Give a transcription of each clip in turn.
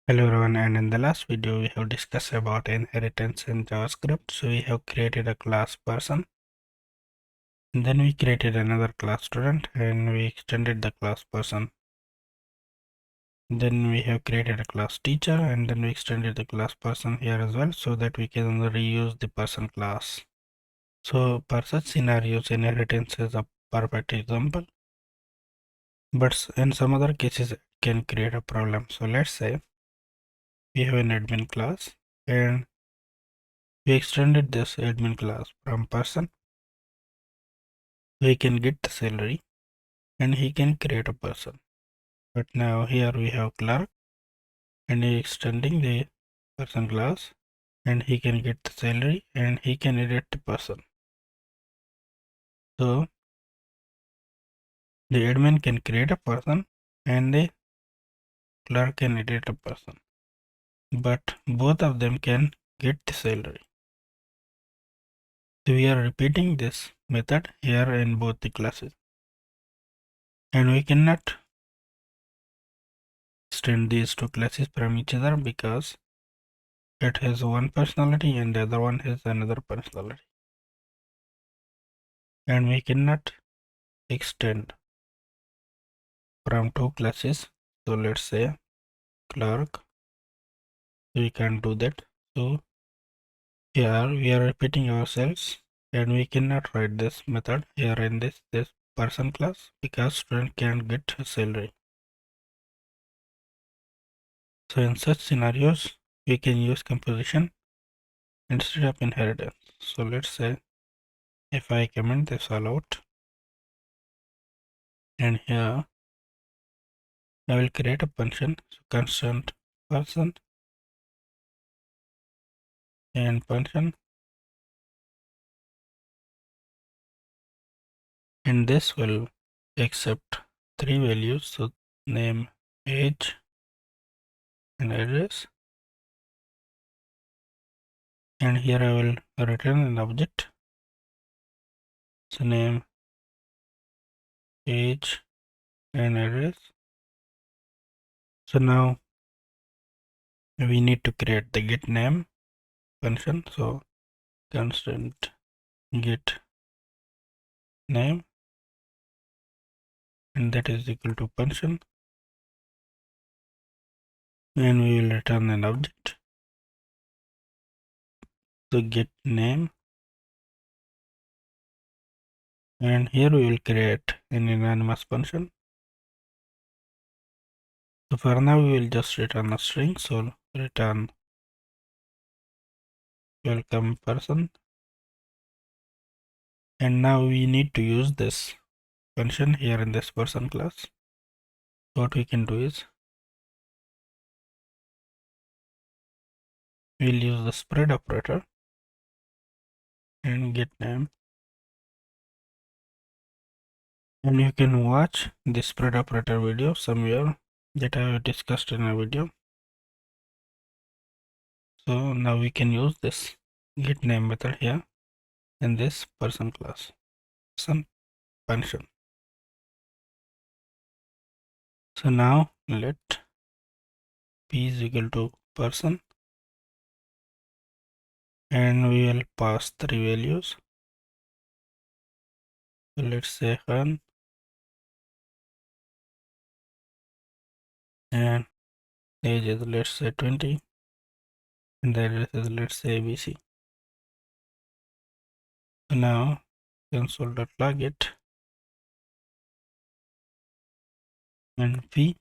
Hello everyone, and in the last video we have discussed about inheritance in JavaScript. So we have created a class person, and then we created another class student, and we extended the class person. Then we have created a class teacher, and then we extended the class person here as well, so that we can reuse the person class. So for such scenarios, inheritance is a perfect example, but in some other cases it can create a problem. So let's say we have an admin class, and we extended this admin class from person. He can get the salary and he can create a person. But now here we have clerk, and he extending the person class, and he can get the salary and he can edit the person. So the admin can create a person and the clerk can edit a person, but both of them can get the salary. So we are repeating this method here in both the classes, and we cannot extend these two classes from each other because it has one personality and the other one has another personality, and we cannot extend from two classes. So let's say clerk, we can do that. So here we are repeating ourselves, and we cannot write this method here in this person class because student can get salary. So in such scenarios we can use composition instead of inheritance. So let's say if I comment this all out, and here I will create a function, so constant person and function, and this will accept three values, so name, age, and address, and here I will return an object, so name, age, and address. So now we need to create the get name function, so constant get name, and that is equal to function, and we will return an object, so get name, and here we will create an anonymous function. So for now we will just return a string, so return welcome person, and now we need to use this function here in this person class. What we can do is we'll use the spread operator and get name, and you can watch the spread operator video somewhere that I have discussed in a video. So now we can use this get name method here in this person class, person function. So now let p is equal to person, and we will pass three values. So let's say hun, and age is let's say 20, and the address is let's say ABC. So now console.log it, and p.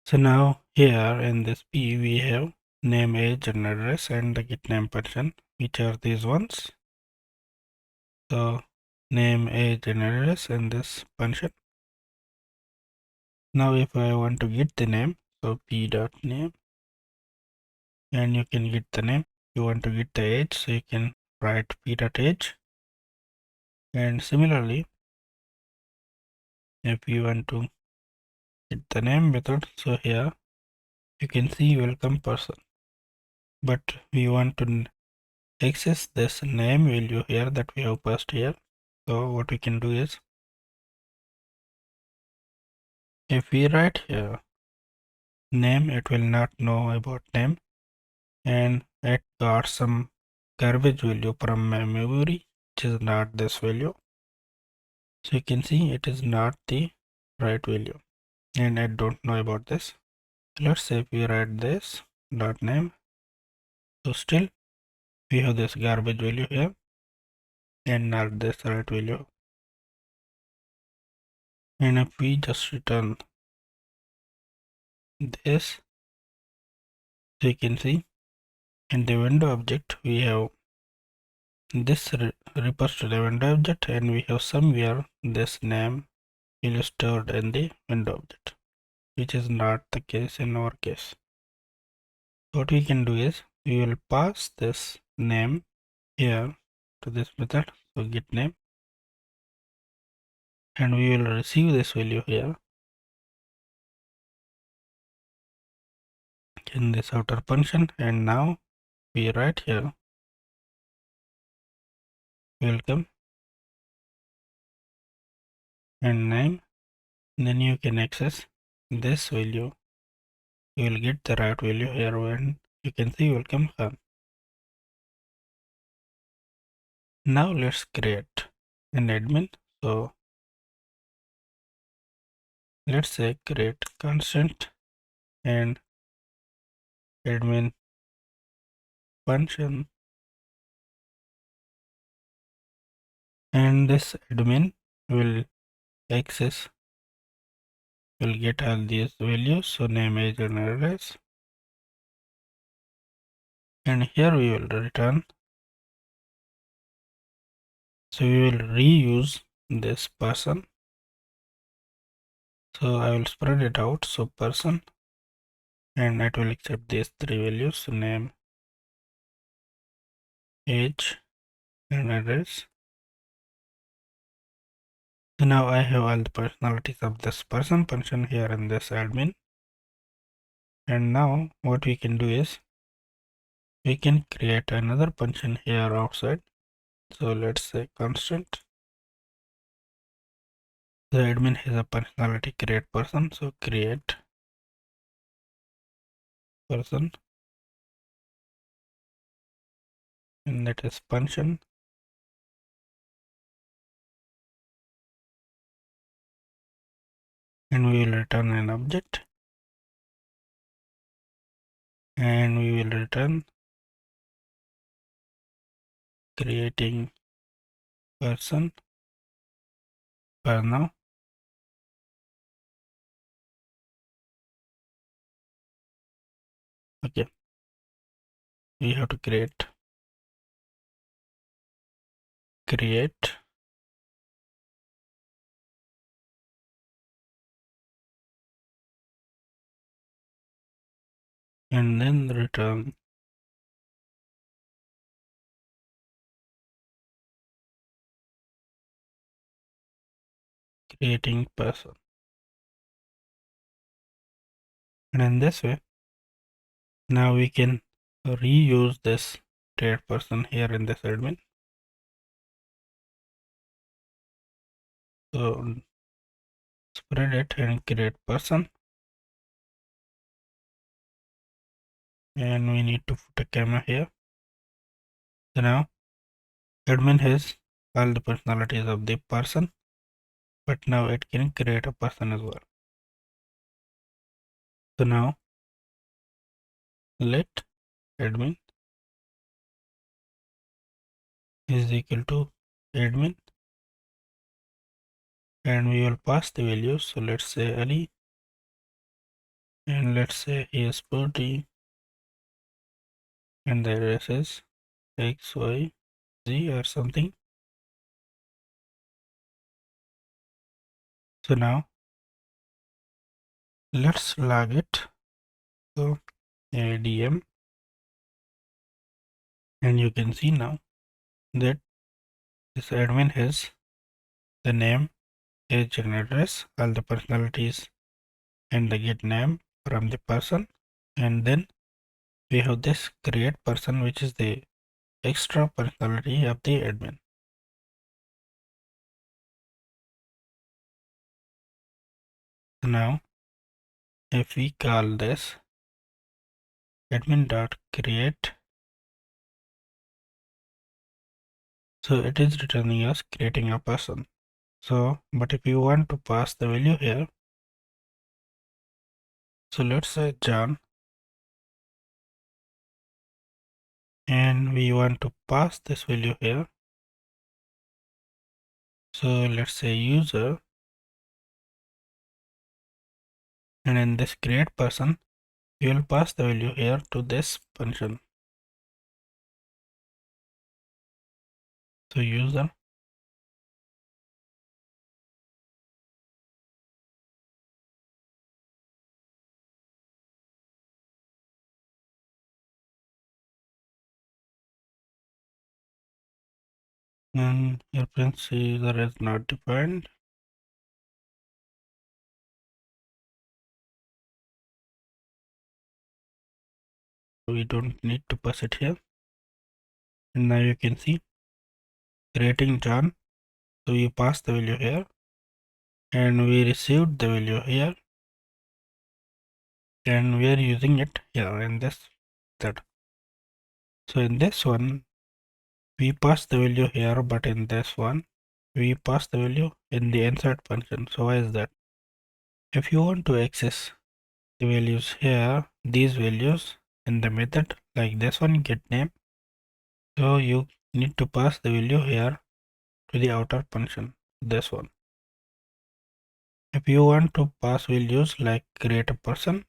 So now here in this p we have name, age, and address, and the get name function, which are these ones. So name, age, and address in this function. Now if I want to get the name, so p dot name, and you can get the name. You want to get the age, so you can write p dot age, and similarly if you want to get the name method, so here you can see welcome person, but we want to access this name value here that we have passed here. So what we can do is, if we write here name, it will not know about name, and it got some garbage value from my memory, which is not this value. So you can see it is not the right value, and I don't know about this. Let's say if we write this dot name, so still we have this garbage value here and not this right value. And if we just return this, so you can see in the window object we have this refers to the window object, and we have somewhere this name will stored in the window object, which is not the case in our case. What we can do is we will pass this name here to this method, so get name, and we will receive this value here in this outer function. And now we write here welcome and name, then you can access this value. You will get the right value here when you can see welcome home. Now let's create an admin. So let's say create constant and admin function, and this admin will access, will get all these values, so name, age and address, and here we will return. So we will reuse this person, so I will spread it out, so person, and it will accept these three values, so name, age and address. So now I have all the personalities of this person function here in this admin. And now what we can do is we can create another function here outside. So let's say constant. The admin has a personality create person, so create person, and that is function. And we will return an object, and we will return creating person for now. Okay, we have to create and then return creating person. And in this way, now we can reuse this create person here in this admin. So spread it and create person, and we need to put a comma here. So now admin has all the personalities of the person, but now it can create a person as well. So now let admin is equal to admin, and we will pass the values. So let's say Ali, and let's say he is 40, and the address is XYZ or something. So now let's log it. So ADM, and you can see now that this admin has the name, age and address, all the personalities, and the get name from the person. And then we have this create person, which is the extra personality of the admin. So now if we call this admin.create, so it is returning us creating a person. So, but if you want to pass the value here, so let's say John, and we want to pass this value here. So let's say user, and in this create person, we will pass the value here to this function. So user, and your prince user is not defined. We don't need to pass it here. And now you can see creating John. So we pass the value here, and we received the value here, and we are using it here in this that. So in this one, we pass the value here, but in this one, we pass the value in the insert function. So why is that? If you want to access the values here, these values in the method like this one, get name, so you need to pass the value here to the outer function, this one. If you want to pass values like create a person,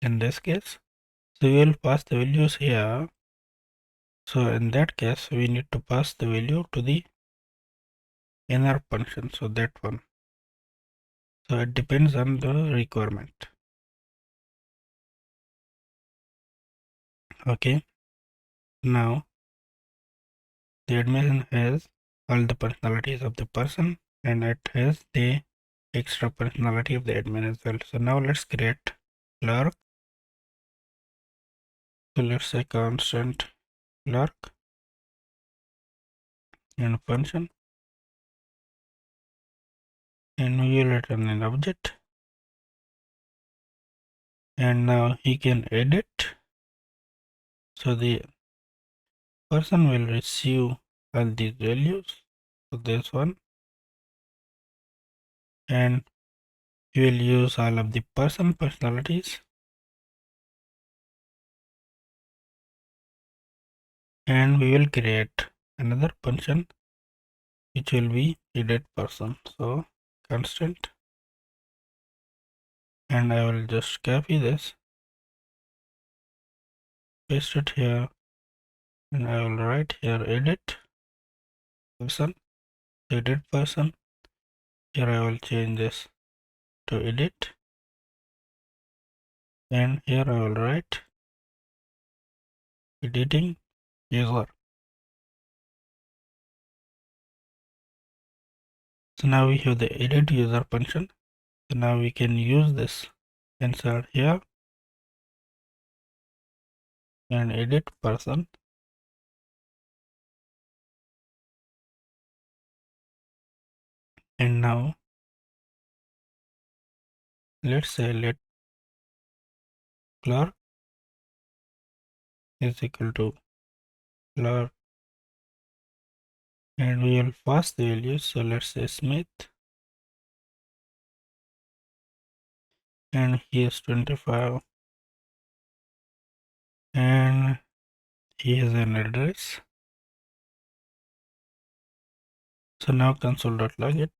in this case, so we will pass the values here. So in that case, we need to pass the value to the inner function, so that one. So it depends on the requirement. Okay, now the admin has all the personalities of the person, and it has the extra personality of the admin as well. So now let's create clerk. So let's say constant clerk and function, and we will return an object, and now he can edit. So the person will receive all these values, so this one, and we will use all of the person personalities, and we will create another function which will be edit person. So constant, and I will just copy this, paste it here, and I will write here edit person, edit person. Here I will change this to edit, and here I will write editing user. So now we have the edit user function. So now we can use this insert here and edit person, and now let's say let clerk is equal to clerk, and we will pass the values. So let's say Smith, and he is 25, and he has an address. So now console.log it.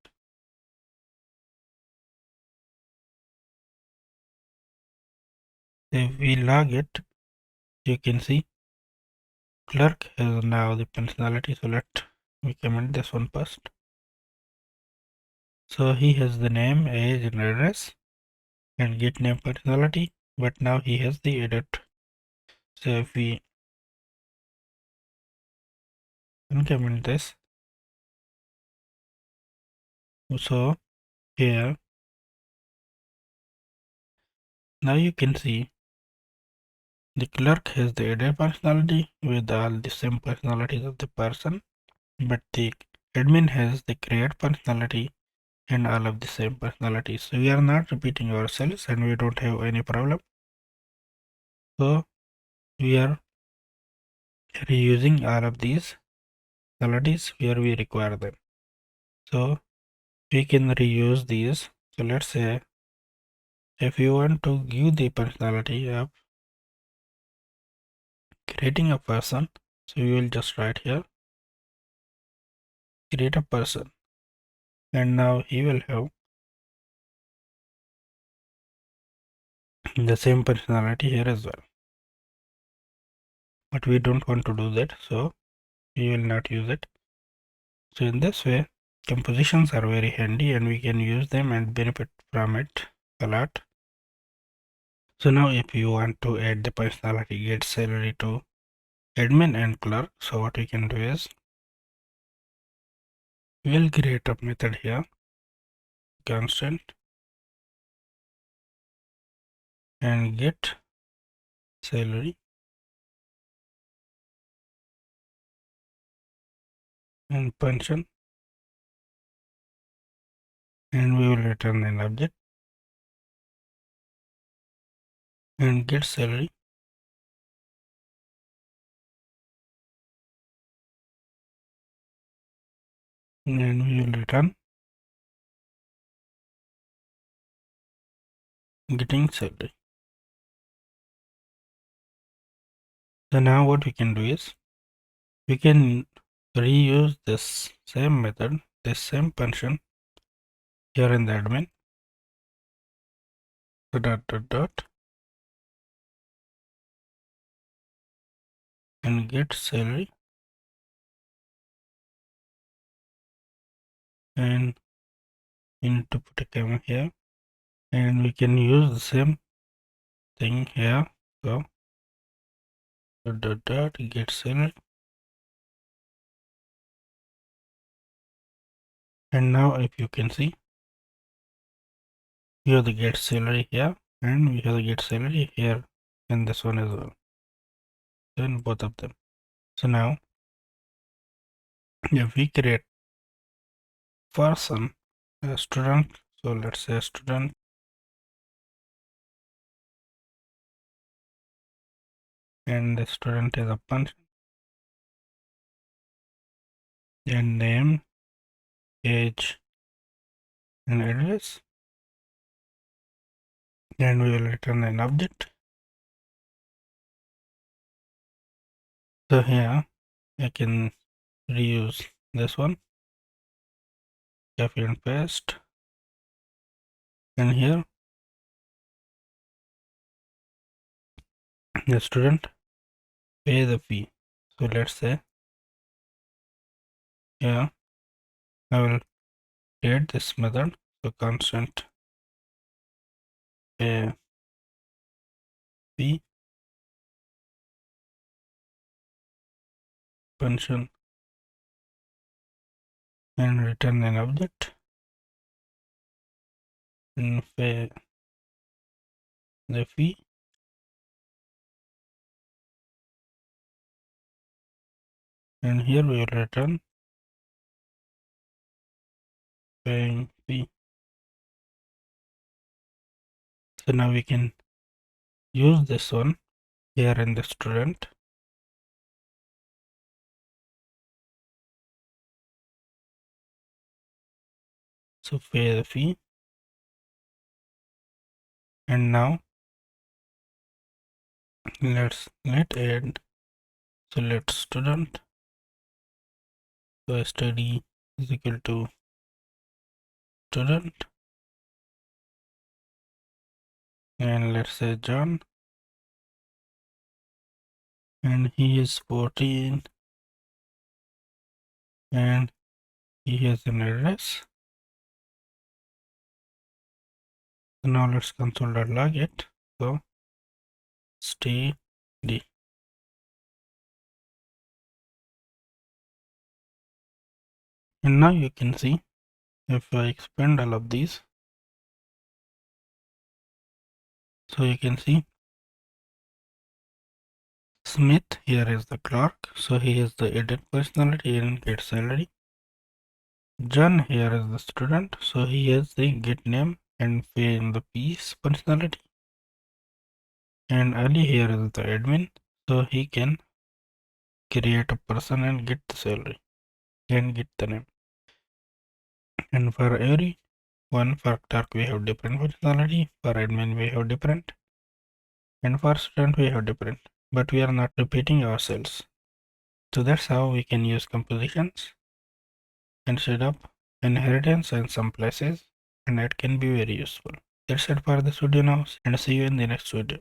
If we log it, you can see clerk has now the personality. So let we comment this one first. So he has the name, age, and address, and get name personality, but now he has the edit. So if we uncomment this, so here now you can see the clerk has the edit personality with all the same personalities of the person, but the admin has the create personality and all of the same personalities. So we are not repeating ourselves and we don't have any problem. So we are reusing all of these personalities where we require them. So we can reuse these. So let's say if you want to give the personality of creating a person, so you will just write here create a person, and now he will have the same personality here as well. But we don't want to do that, so we will not use it. So in this way, compositions are very handy and we can use them and benefit from it a lot. So now if you want to add the personality get salary to admin and clerk, so what we can do is we'll create a method here, constant, and get salary and pension, and we will return an object and get salary and we will return getting salary. So now what we can do is we can reuse this same method, this same function here in the admin. So dot and get salary and into put a comma here, and we can use the same thing here. So dot get salary, and now if you can see, we have the get salary here and we have the get salary here in this one as well, then both of them. So now if we create person a student, so let's say student, and the student is a function and name, age, and address, and we will return an object. So here I can reuse this one, copy and paste, and here the student pay the fee. So let's say here I will create this method, so constant pay fee function and return an object and pay the fee, and here we will return paying fee. So now we can use this one here in the student. So pay the fee, and now let add, so let student, so study is equal to student, and let's say John, and he is 14 and he has an address. So now let's console.log it. So std, and now you can see if I expand all of these, so you can see Smith here is the clerk, so he is the edit personality and get salary. John here is the student, so he has the get name and in the piece functionality. And Ali here is the admin, so he can create a person and get the salary and get the name. And for every one, for clerk we have different functionality, for admin we have different, and for student we have different, but we are not repeating ourselves. So that's how we can use compositions instead of inheritance in some places, and that can be very useful. That's it for this video now, and see you in the next video.